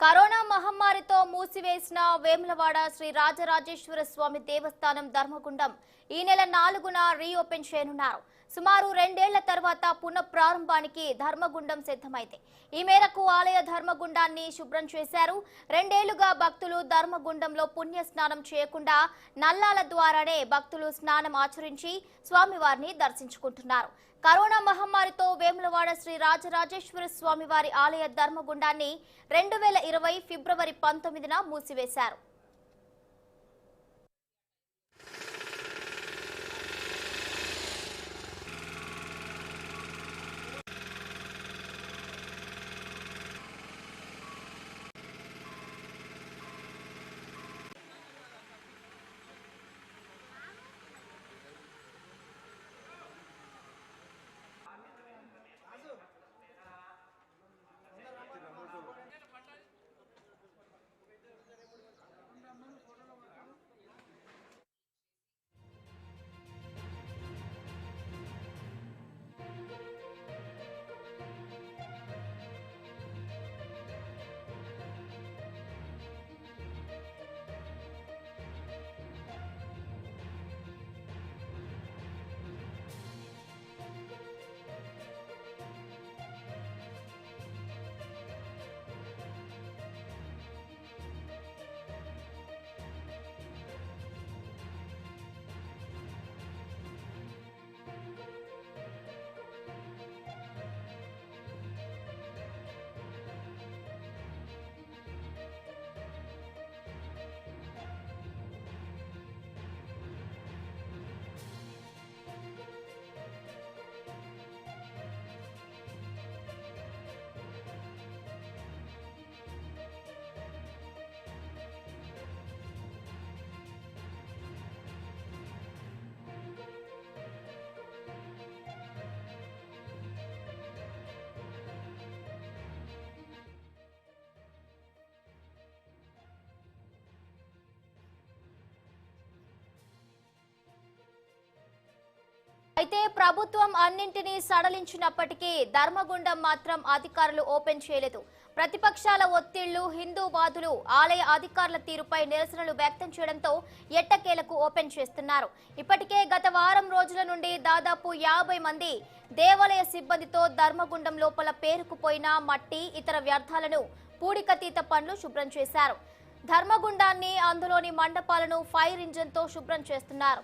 Corona మహమ్మారితో మూసివేసిన వేములవాడ శ్రీ రాజరాజేశ్వర స్వామి దేవస్థానం ధర్మగుండం ఈ నెల 4న రీఓపెన్ చేయనున్నారు. సుమారు 2 ఏళ్ల తర్వాత పునః ప్రారంభానికి ధర్మగుండం సిద్ధమైంది. ఈ మేరకు ఆలయ ధర్మగుండాన్ని శుభ్రం చేశారు. 2 ఏళ్లుగా భక్తులు ధర్మగుండంలో పుణ్య స్నానం చేయకుండా నల్లాల ద్వారానే భక్తులు స్నానం ఆచరించి స్వామివారిని దర్శించుకుంటున్నారు. కరోనా మహమ్మారితో వేములవాడ శ్రీ రాజరాజేశ్వర స్వామివారి ఆలయ ధర్మగుండాన్ని 2020 ఫిబ్రవరి 19న మూసివేశారు. అయితే ప్రభుత్వం అన్నింటినీ సడలించినప్పటికీ ధర్మగుండం మాత్రం అధికారులు ఓపెన్ చేయలేదు. ప్రతిపక్షాల ఒత్తిళ్లు, హిందూవాదులు ఆలయ అధికారుల తీరుపై నిరసనలు వ్యక్తం చేయడంతో ఎట్టకేలకు ఓపెన్ చేస్తున్నారు. ఇప్పటికే గత వారం రోజుల నుండి దాదాపు 50 మంది దేవాలయ సిబ్బందితో ధర్మగుండం లోపల పేరుకుపోయిన మట్టి, ఇతర వ్యర్థాలను పూడికతీత పనులు శుభ్రం చేశారు. ధర్మగుండాన్ని, అందులోని మండపాలను ఫైర్ ఇంజిన్తో శుభ్రం చేస్తున్నారు.